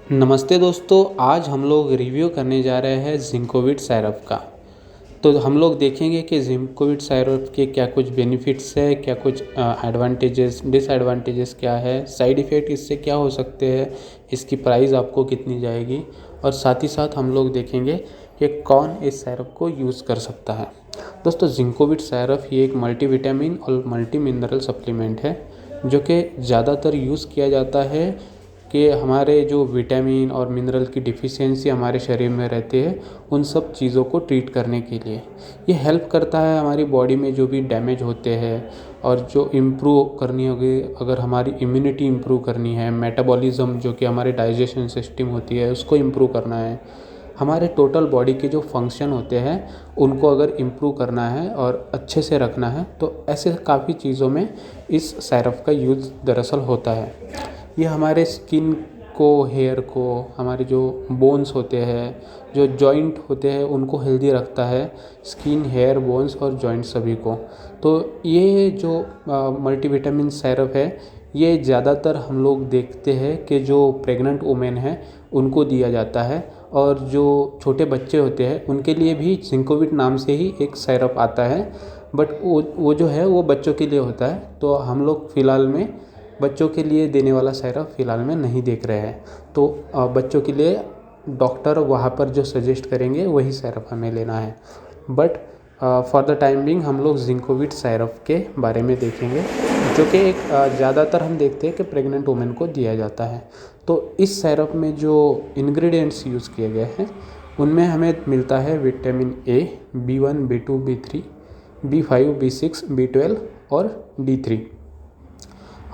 नमस्ते दोस्तों, आज हम लोग रिव्यू करने जा रहे हैं जिंकोविट सायरप का। तो हम लोग देखेंगे कि जिंकोविट सायरप के क्या कुछ बेनिफिट्स है, क्या कुछ एडवांटेजेस डिसएडवांटेजेस क्या है, साइड इफ़ेक्ट इससे क्या हो सकते हैं, इसकी प्राइस आपको कितनी जाएगी और साथ ही साथ हम लोग देखेंगे कि कौन इस सायरप को यूज़ कर सकता है। दोस्तों, जिंकोविट सायरप ये एक मल्टीविटामिन और मल्टी मिनरल सप्लीमेंट है जो कि ज़्यादातर यूज़ किया जाता है कि हमारे जो विटामिन और मिनरल की डिफ़िशियंसी हमारे शरीर में रहती है उन सब चीज़ों को ट्रीट करने के लिए ये हेल्प करता है। हमारी बॉडी में जो भी डैमेज होते हैं और जो इम्प्रूव करनी होगी, अगर हमारी इम्यूनिटी इम्प्रूव करनी है, मेटाबॉलिज्म जो कि हमारे डाइजेशन सिस्टम होती है उसको इम्प्रूव करना है, हमारे टोटल बॉडी के जो फंक्शन होते हैं उनको अगर इम्प्रूव करना है और अच्छे से रखना है तो ऐसे काफ़ी चीज़ों में इस सायरप का यूज़ दरअसल होता है। ये हमारे स्किन को, हेयर को, हमारे जो बोन्स होते हैं, जो जॉइंट होते हैं उनको हेल्दी रखता है। स्किन, हेयर, बोन्स और जॉइंट सभी को। तो ये जो मल्टीविटामिन सायरप है ये ज़्यादातर हम लोग देखते हैं कि जो प्रेग्नेंट वुमेन है उनको दिया जाता है और जो छोटे बच्चे होते हैं उनके लिए भी जिंकोविट नाम से ही एक सायरप आता है, बट वो जो है वो बच्चों के लिए होता है। तो हम लोग फ़िलहाल में बच्चों के लिए देने वाला सायरप फ़िलहाल में नहीं देख रहे हैं। तो बच्चों के लिए डॉक्टर वहाँ पर जो सजेस्ट करेंगे वही सायरप हमें लेना है। But for the time being हम लोग जिंकोविट सायरप के बारे में देखेंगे जो कि एक ज़्यादातर हम देखते हैं कि प्रेग्नेंट वुमेन को दिया जाता है। तो इस सायरप में जो इंग्रेडिएंट्स यूज़ किए गए हैं उनमें हमें मिलता है vitamin A, B1, B2, B3, B5, B6, B12 और D3।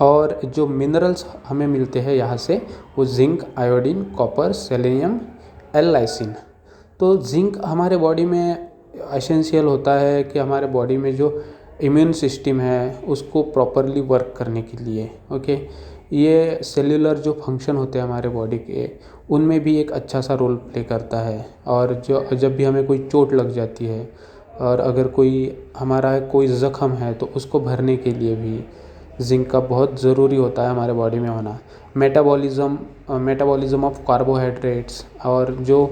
और जो मिनरल्स हमें मिलते हैं यहाँ से वो zinc, iodine, copper, selenium, L-lysine. तो जिंक हमारे बॉडी में एसेंशियल होता है कि हमारे बॉडी में जो इम्यून सिस्टम है उसको प्रॉपरली वर्क करने के लिए, ओके। ये सेल्यूलर जो फंक्शन होते हैं हमारे बॉडी के उनमें भी एक अच्छा सा रोल प्ले करता है। और जो जब भी हमें कोई चोट लग जाती है और अगर हमारा कोई ज़ख्म है तो उसको भरने के लिए भी जिंक का बहुत ज़रूरी होता है हमारे बॉडी में होना। मेटाबॉलिज्म ऑफ कार्बोहाइड्रेट्स, और जो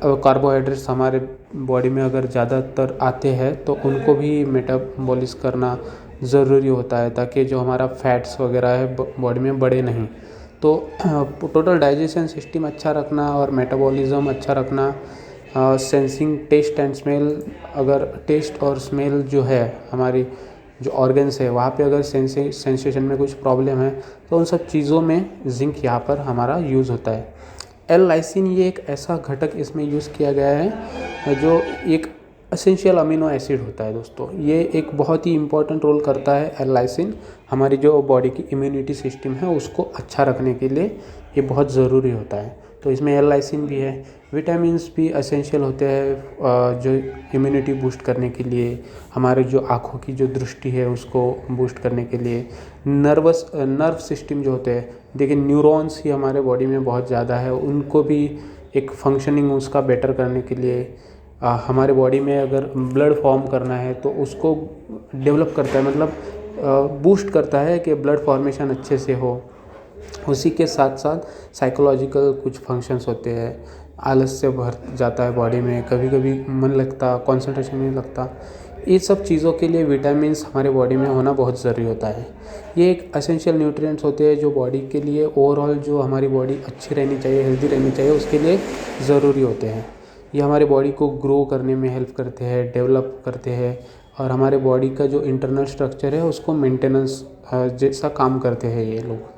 कार्बोहाइड्रेट्स हमारे बॉडी में अगर ज़्यादातर आते हैं तो उनको भी मेटाबॉलिज़ करना ज़रूरी होता है ताकि जो हमारा फैट्स वगैरह है बॉडी में बढ़े नहीं। तो टोटल डाइजेशन सिस्टम अच्छा रखना और मेटाबॉलिज्म अच्छा रखना, सेंसिंग टेस्ट एंड स्मेल, अगर टेस्ट और स्मेल जो है हमारी जो ऑर्गन्स है वहाँ पे अगर सेंसेशन में कुछ प्रॉब्लम है तो उन सब चीज़ों में जिंक यहाँ पर हमारा यूज़ होता है। एल-लाइसिन ये एक ऐसा घटक इसमें यूज़ किया गया है जो एक एसेंशियल अमीनो एसिड होता है। दोस्तों, ये एक बहुत ही इम्पोर्टेंट रोल करता है एल-लाइसिन। हमारी जो बॉडी की इम्यूनिटी सिस्टम है उसको अच्छा रखने के लिए ये बहुत ज़रूरी होता है। तो इसमें एल-लाइसिन भी है। विटामिन्स भी एसेंशियल होते हैं जो इम्यूनिटी बूस्ट करने के लिए, हमारे जो आँखों की जो दृष्टि है उसको बूस्ट करने के लिए। नर्व सिस्टम जो होते हैं, देखिए न्यूरॉन्स ही हमारे बॉडी में बहुत ज़्यादा है, उनको भी एक फंक्शनिंग उसका बेटर करने के लिए हमारे बॉडी में अगर ब्लड फॉर्म करना है तो उसको डेवलप करता है, मतलब बूस्ट करता है कि ब्लड फॉर्मेशन अच्छे से हो। उसी के साथ साथ साइकोलॉजिकल कुछ फंक्शंस होते हैं, आलस से भर जाता है बॉडी में, कभी कभी मन लगता, कंसंट्रेशन नहीं लगता। ये सब चीज़ों के लिए विटामिन्स हमारे बॉडी में होना बहुत ज़रूरी होता है। ये एक एसेंशियल न्यूट्रिएंट्स होते हैं जो बॉडी के लिए ओवरऑल जो हमारी बॉडी अच्छी रहनी चाहिए, हेल्दी रहनी चाहिए, उसके लिए ज़रूरी होते हैं। ये हमारे बॉडी को ग्रो करने में हेल्प करते हैं, डेवलप करते हैं और हमारे बॉडी का जो इंटरनल स्ट्रक्चर है उसको मेंटेनेंस जैसा काम करते हैं ये लोग।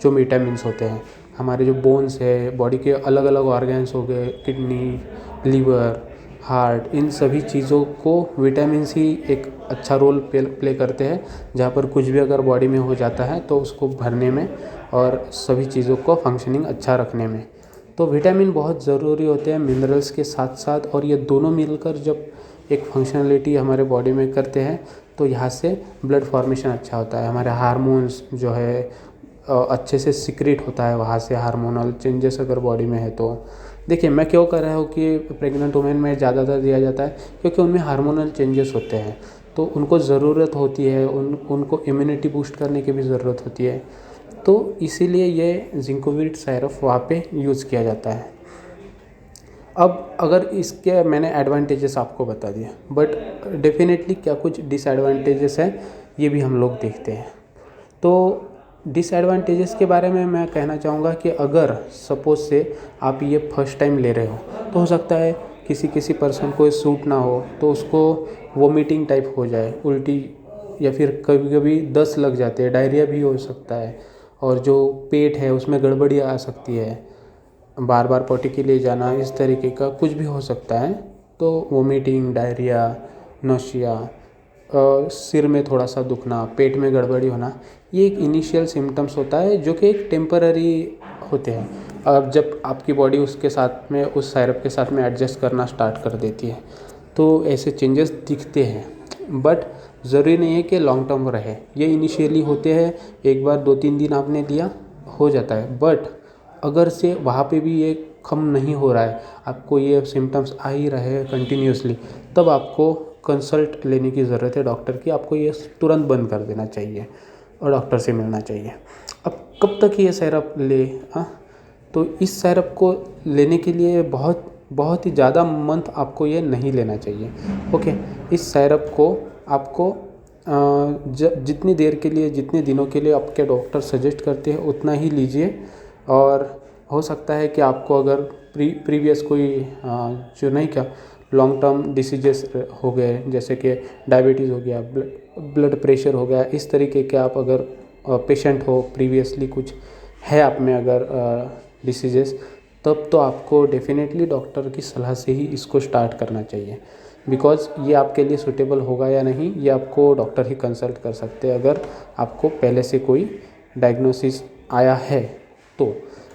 जो विटामिन्स होते हैं, हमारे जो बोन्स है, बॉडी के अलग अलग ऑर्गन्स हो गए, किडनी, लीवर, हार्ट, इन सभी चीज़ों को विटामिन्स ही एक अच्छा रोल प्ले करते हैं। जहाँ पर कुछ भी अगर बॉडी में हो जाता है तो उसको भरने में और सभी चीज़ों को फंक्शनिंग अच्छा रखने में। तो विटामिन बहुत ज़रूरी होते हैं मिनरल्स के साथ साथ, और ये दोनों मिलकर जब एक फंक्शनलिटी हमारे बॉडी में करते हैं तो यहाँ से ब्लड फॉर्मेशन अच्छा होता है, हमारे हार्मोन्स जो है अच्छे से सिक्रेट होता है, वहाँ से हार्मोनल चेंजेस अगर बॉडी में है तो। देखिए, मैं क्यों कर रहा हूँ कि प्रेग्नेंट वुमेन में ज़्यादातर दिया जाता है क्योंकि उनमें हार्मोनल चेंजेस होते हैं तो उनको ज़रूरत होती है, उनको इम्यूनिटी बूस्ट करने की भी ज़रूरत होती है। तो इसीलिए ये जिंकोविट सायरप वहाँ पे यूज़ किया जाता है। अब अगर इसके मैंने एडवांटेजेस आपको बता दिए, बट डेफिनेटली क्या कुछ डिसएडवांटेजेस हैं ये भी हम लोग देखते हैं। तो डिसएडवांटेजेस के बारे में मैं कहना चाहूँगा कि अगर सपोज से आप ये फर्स्ट टाइम ले रहे हो तो हो सकता है किसी पर्सन को सूट ना हो, तो उसको वोमिटिंग टाइप हो जाए, उल्टी, या फिर कभी कभी दस्त लग जाते हैं, डायरिया भी हो सकता है, और जो पेट है उसमें गड़बड़ी आ सकती है, बार बार पोटी के लिए जाना, इस तरीके का कुछ भी हो सकता है। तो वोमिटिंग, डायरिया, नोशिया, सिर में थोड़ा सा दुखना, पेट में गड़बड़ी होना, ये एक इनिशियल सिम्टम्स होता है जो कि एक टेम्पररी होते हैं। अब जब आपकी बॉडी उसके साथ में, उस सायरप के साथ में एडजस्ट करना स्टार्ट कर देती है तो ऐसे चेंजेस दिखते हैं, बट ज़रूरी नहीं है कि लॉन्ग टर्म रहे। ये इनिशियली होते हैं, एक बार 2-3 दिन आपने लिया हो जाता है, बट अगर से वहाँ पे भी ये कम नहीं हो रहा है, आपको ये सिम्टम्स आ ही रहे हैं कंटिन्यूसली, तब आपको कंसल्ट लेने की ज़रूरत है डॉक्टर की। आपको ये तुरंत बंद कर देना चाहिए और डॉक्टर से मिलना चाहिए। अब कब तक ये सायरप ले, तो इस सायरप को लेने के लिए बहुत ही ज़्यादा मंथ आपको ये नहीं लेना चाहिए। ओके, इस सायरप को आपको जितनी देर के लिए, जितने दिनों के लिए आपके डॉक्टर सजेस्ट करते हैं उतना ही लीजिए। और हो सकता है कि आपको अगर प्रीवियस कोई जो नहीं क्या लॉन्ग टर्म डिसीजेस हो गए, जैसे कि डायबिटीज़ हो गया, ब्लड प्रेशर हो गया, इस तरीके के आप अगर पेशेंट हो, प्रीवियसली कुछ है आप में अगर डिसीजेस, तब तो आपको डेफिनेटली डॉक्टर की सलाह से ही इसको स्टार्ट करना चाहिए। बिकॉज़ ये आपके लिए सूटेबल होगा या नहीं, ये आपको डॉक्टर ही कंसल्ट कर सकते हैं अगर आपको पहले से कोई डायग्नोसिस आया है तो।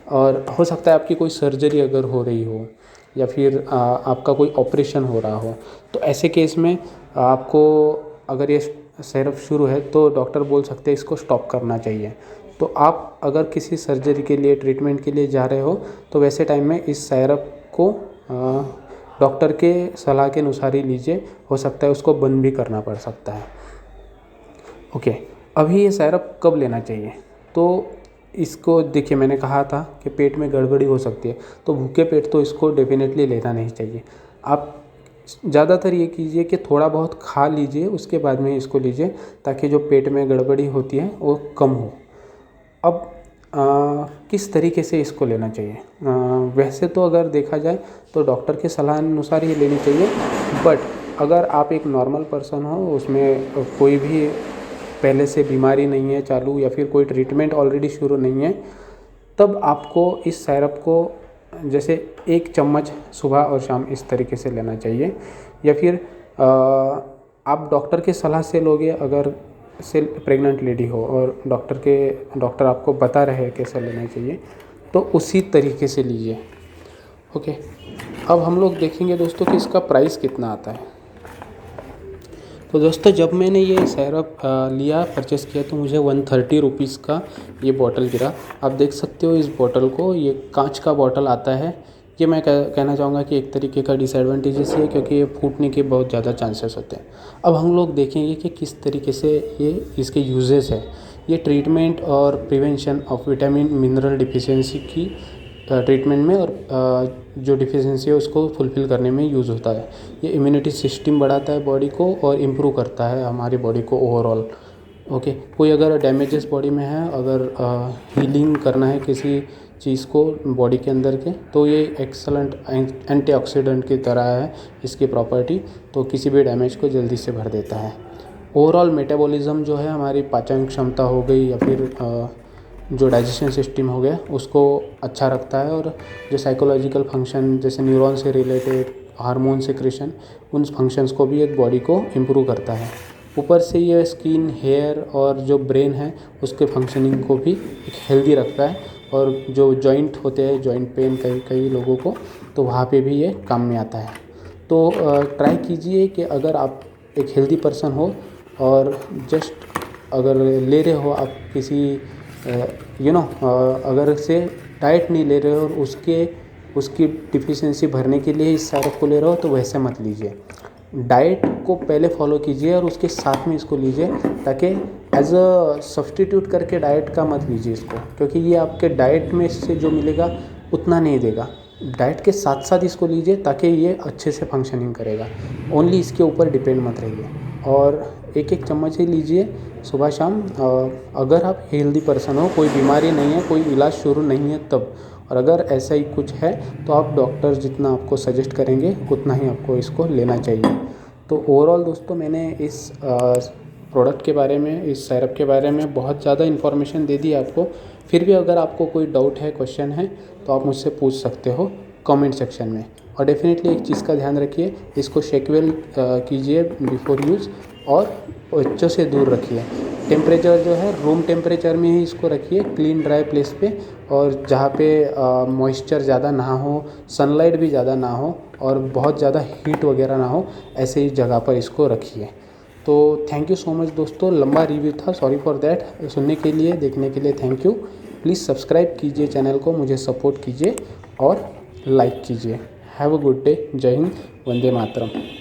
और हो सकता है आपकी कोई सर्जरी अगर हो रही हो, या फिर आपका कोई ऑपरेशन हो रहा हो, तो ऐसे केस में आपको अगर ये सायरप शुरू है तो डॉक्टर बोल सकते हैं इसको स्टॉप करना चाहिए। तो आप अगर किसी सर्जरी के लिए, ट्रीटमेंट के लिए जा रहे हो, तो वैसे टाइम में इस सायरप को डॉक्टर के सलाह के अनुसार ही लीजिए। हो सकता है उसको बंद भी करना पड़ सकता है। ओके, अभी ये सायरप कब लेना चाहिए? तो इसको देखिए, मैंने कहा था कि पेट में गड़बड़ी हो सकती है, तो भूखे पेट तो इसको डेफिनेटली लेना नहीं चाहिए। आप ज़्यादातर ये कीजिए कि थोड़ा बहुत खा लीजिए, उसके बाद में इसको लीजिए, ताकि जो पेट में गड़बड़ी होती है वो कम हो। अब किस तरीके से इसको लेना चाहिए? वैसे तो अगर देखा जाए तो डॉक्टर के सलाह अनुसार ही लेनी चाहिए, बट अगर आप एक नॉर्मल पर्सन हो, उसमें कोई भी पहले से बीमारी नहीं है चालू, या फिर कोई ट्रीटमेंट ऑलरेडी शुरू नहीं है, तब आपको इस सायरप को जैसे 1 चम्मच सुबह और शाम इस तरीके से लेना चाहिए। या फिर आप डॉक्टर के सलाह से लोगे, अगर से प्रेग्नेंट लेडी हो और डॉक्टर आपको बता रहे हैं कैसे लेना चाहिए, तो उसी तरीके से लीजिए। ओके, अब हम लोग देखेंगे दोस्तों कि इसका प्राइस कितना आता है। तो दोस्तों, जब मैंने ये सायरप लिया, परचेस किया, तो मुझे 130 रुपीज़ का ये बॉटल गिरा। आप देख सकते हो इस बॉटल को, ये कांच का बॉटल आता है। ये मैं कहना चाहूँगा कि एक तरीके का डिसएडवांटेजेस है, क्योंकि ये फूटने के बहुत ज़्यादा चांसेस होते हैं। अब हम लोग देखेंगे कि किस तरीके से ये इसके यूजेस है। ये ट्रीटमेंट और prevention of vitamin mineral deficiency की ट्रीटमेंट में और जो डिफिशियंसी है उसको फुलफ़िल करने में यूज़ होता है। ये इम्यूनिटी सिस्टम बढ़ाता है बॉडी को और इम्प्रूव करता है हमारी बॉडी को ओवरऑल। ओके, कोई अगर डैमेजेस बॉडी में है, अगर हीलिंग करना है किसी चीज़ को बॉडी के अंदर के, तो ये एक्सलेंट एंटीऑक्सीडेंट की तरह है इसकी प्रॉपर्टी, तो किसी भी डैमेज को जल्दी से भर देता है। ओवरऑल मेटाबॉलिज्म जो है, हमारी पाचन क्षमता हो गई, या फिर जो डाइजेशन सिस्टम हो गया, उसको अच्छा रखता है। और जो साइकोलॉजिकल फंक्शन, जैसे न्यूरॉन से रिलेटेड हार्मोन सिक्रेशन, उन फंक्शंस को भी एक बॉडी को इम्प्रूव करता है। ऊपर से ये स्किन, हेयर और जो ब्रेन है उसके फंक्शनिंग को भी एक हेल्दी रखता है। और जो जॉइंट होते हैं, जॉइंट पेन कई लोगों को, तो वहाँ पे भी ये काम में आता है। तो ट्राई कीजिए कि अगर आप एक हेल्दी पर्सन हो और जस्ट अगर ले रहे हो आप किसी अगर से डाइट नहीं ले रहे हो और उसकी डिफिशियंसी भरने के लिए इस सायरप को ले रहे हो, तो वैसे मत लीजिए। डाइट को पहले फॉलो कीजिए और उसके साथ में इसको लीजिए, ताकि एज अ सब्सटीट्यूट करके डाइट का मत लीजिए इसको, क्योंकि ये आपके डाइट में से जो मिलेगा उतना नहीं देगा। डाइट के साथ साथ इसको लीजिए ताकि ये अच्छे से फंक्शनिंग करेगा। ओनली इसके ऊपर डिपेंड मत रहिए, और एक एक चम्मच ही लीजिए सुबह शाम। अगर आप हेल्दी पर्सन हो, कोई बीमारी नहीं है, कोई इलाज शुरू नहीं है तब, और अगर ऐसा ही कुछ है तो आप डॉक्टर जितना आपको सजेस्ट करेंगे उतना ही आपको इसको लेना चाहिए। तो ओवरऑल दोस्तों, मैंने इस प्रोडक्ट के बारे में, इस सिरप के बारे में बहुत ज़्यादा इन्फॉर्मेशन दे दी आपको। फिर भी अगर आपको कोई डाउट है, क्वेश्चन है, तो आप मुझसे पूछ सकते हो कमेंट सेक्शन में। और डेफिनेटली एक चीज़ का ध्यान रखिए, इसको शेक वेल कीजिए बिफोर यूज़, और बच्चों से दूर रखिए। टेम्परेचर जो है रूम टेम्परेचर में ही इसको रखिए, क्लीन ड्राई प्लेस पे, और जहाँ पे मॉइस्चर ज़्यादा ना हो, सनलाइट भी ज़्यादा ना हो, और बहुत ज़्यादा हीट वगैरह ना हो, ऐसे ही जगह पर इसको रखिए। तो थैंक यू सो मच दोस्तों, लंबा रिव्यू था, सॉरी फॉर दैट। सुनने के लिए, देखने के लिए थैंक यू। प्लीज़ सब्सक्राइब कीजिए चैनल को, मुझे सपोर्ट कीजिए और लाइक कीजिए। Have a good day. जय हिंद, वंदे मातरम।